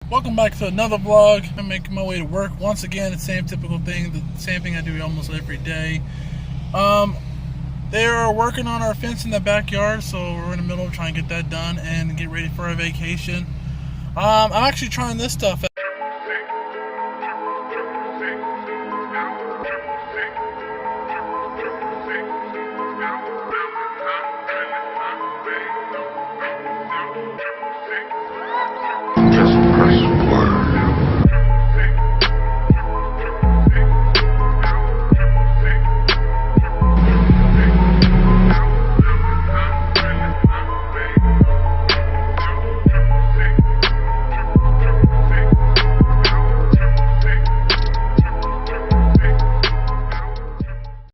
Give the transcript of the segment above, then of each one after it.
Welcome back to another vlog. I'm making my way to work once again. The same typical thing, the same thing I do almost every day. They are working on our fence in the backyard, so we're in the middle of trying to get that done and get ready for our vacation. I'm actually trying this stuff out.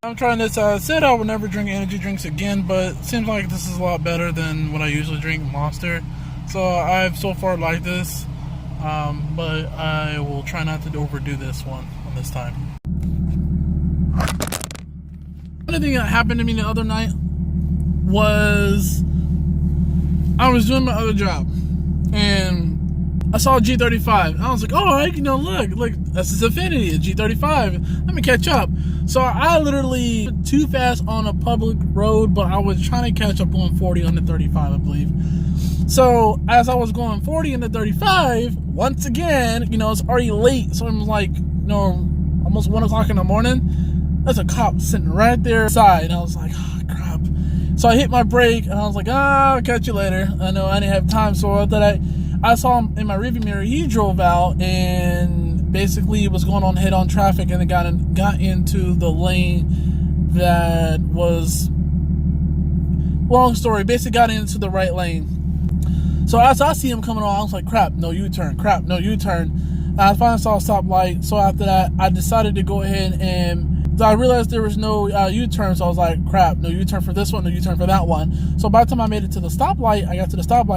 I'm trying this. I said I would never drink energy drinks again, but it seems like this is a lot better than what I usually drink, Monster. So I've so far liked this, but I will try not to overdo this one on this time. Another thing that happened to me the other night was I was doing my other job and I saw a G35 and I was like, oh, look, that's his Infinity, a G35. Let me catch up. So I literally went too fast on a public road, but I was trying to catch up going 40 on the 35, I believe. So as I was going 40 in the 35, once again, it's already late. So I'm like, almost 1 o'clock in the morning. There's a cop sitting right there inside. And I was like, oh, crap. So I hit my brake and I was like, I'll catch you later. I know I didn't have time. So I thought I saw him in my rearview mirror. He drove out and basically was going on head-on traffic and then got into the lane that was, long story, basically got into the right lane. So as I see him coming on, I was like, crap, no U-turn, crap, no U-turn. And I finally saw a stoplight. So after that, I decided to go ahead and I realized there was no U-turn. So I was like, crap, no U-turn for this one, no U-turn for that one. So by the time I made it to the stoplight, I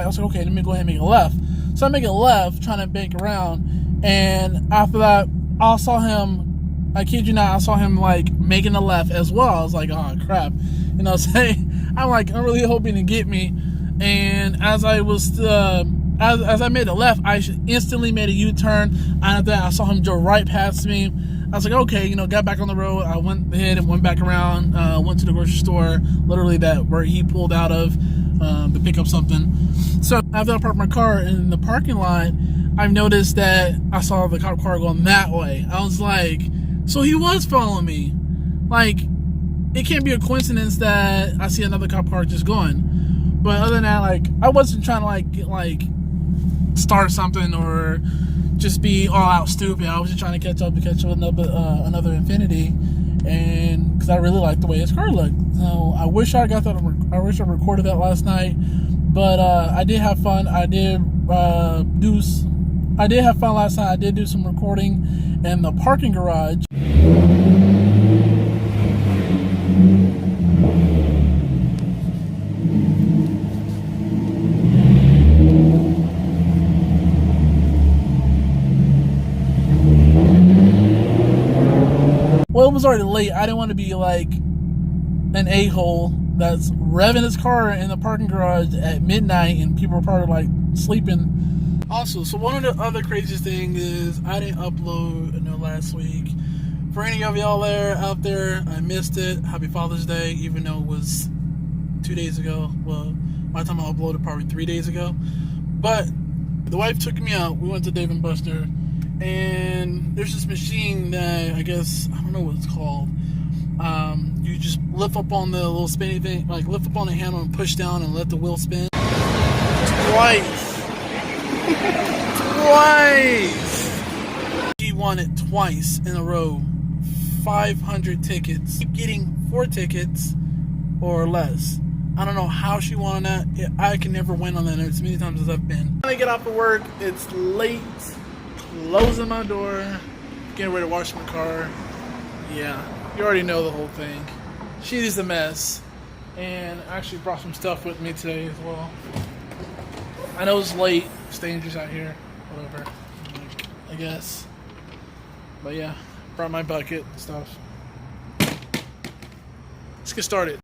was like, okay, let me go ahead and make a left. So I make a left, trying to bank around. And after that, I saw him, I kid you not, I saw him like making a left as well. I was like, oh crap. I'm really hoping to get me. And as I was, as I made a left, I instantly made a U-turn. And after that, I saw him go right past me. I was like, okay, got back on the road. I went ahead and went back around, went to the grocery store, literally where he pulled out of to pick up something. So after I parked my car in the parking lot, I've noticed that I saw the cop car going that way. I was like, so he was following me. Like, it can't be a coincidence that I see another cop car just going. But other than that, I wasn't trying to start something or just be all out stupid. I was just trying to catch up another Infinity, and because I really liked the way his car looked. So I wish I got that. I wish I recorded that last night, but I did have fun. I did have fun last night. I did do some recording in the parking garage. Well, it was already late. I didn't want to be like an a-hole that's revving his car in the parking garage at midnight and people are probably sleeping. Also, so one of the other craziest things is I didn't upload last week. For any of y'all out there, I missed it. Happy Father's Day, even though it was 2 days ago. Well, by the time I uploaded, probably 3 days ago. But the wife took me out. We went to Dave & Buster. And there's this machine that I guess, I don't know what it's called. You just lift up on the little spinny thing, lift up on the handle and push down and let the wheel spin. Twice. She won it twice in a row. 500 tickets. Keep getting 4 tickets or less. I don't know how she won on that. I can never win on that as many times as I've been. When I get off of work, it's late. Closing my door, getting ready to wash my car. Yeah, you already know the whole thing. She's a mess, and I actually brought some stuff with me today as well. I know it's late, it's dangerous out here, whatever, I guess. But yeah, brought my bucket and stuff. Let's get started.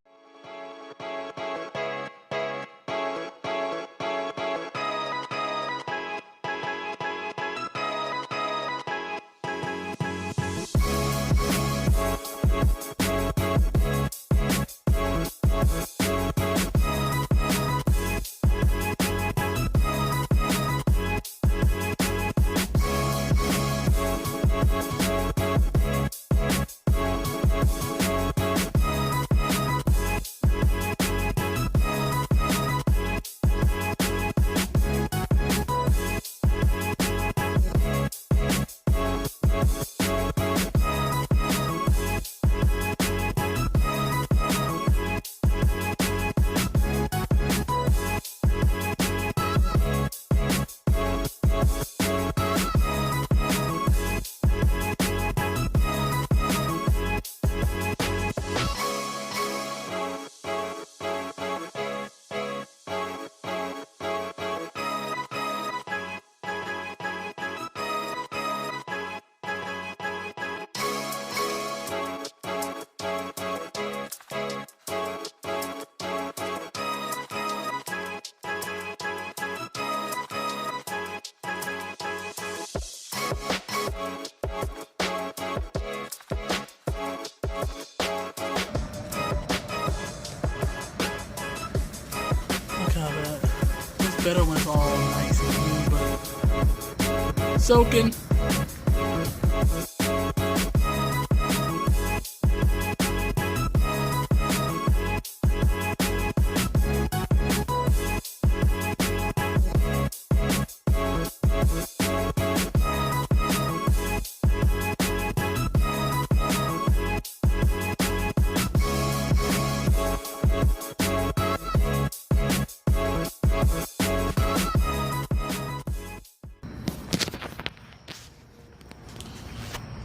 This better one's all nice and clean, but soaking.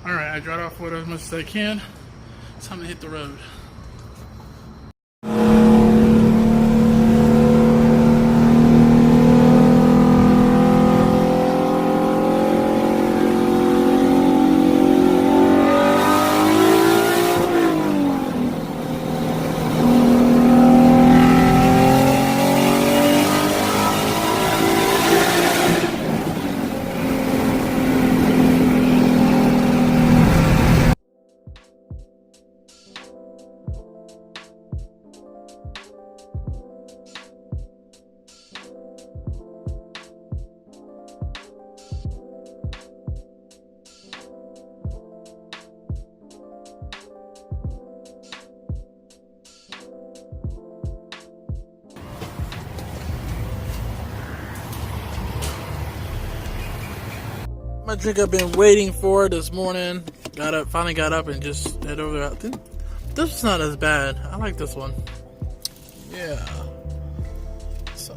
Alright, I dried off water as much as I can. It's time to hit the road. My drink I've been waiting for this morning. Finally got up and just head over there. This is not as bad. I like this one. Yeah. So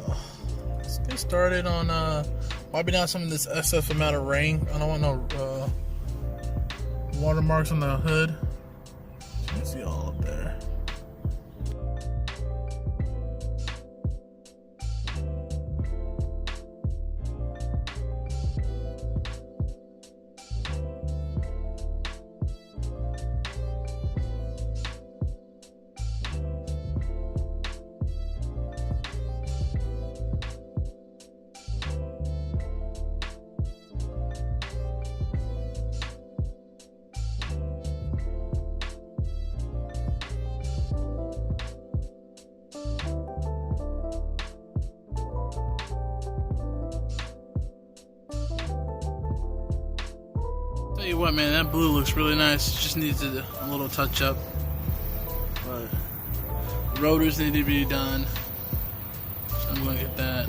let's get started on wiping out some of this excess amount of rain. I don't want no watermarks on the hood. You can see all up there. Tell you what, man, that blue looks really nice. It just needs a little touch up. But the rotors need to be done. So I'm going to get that.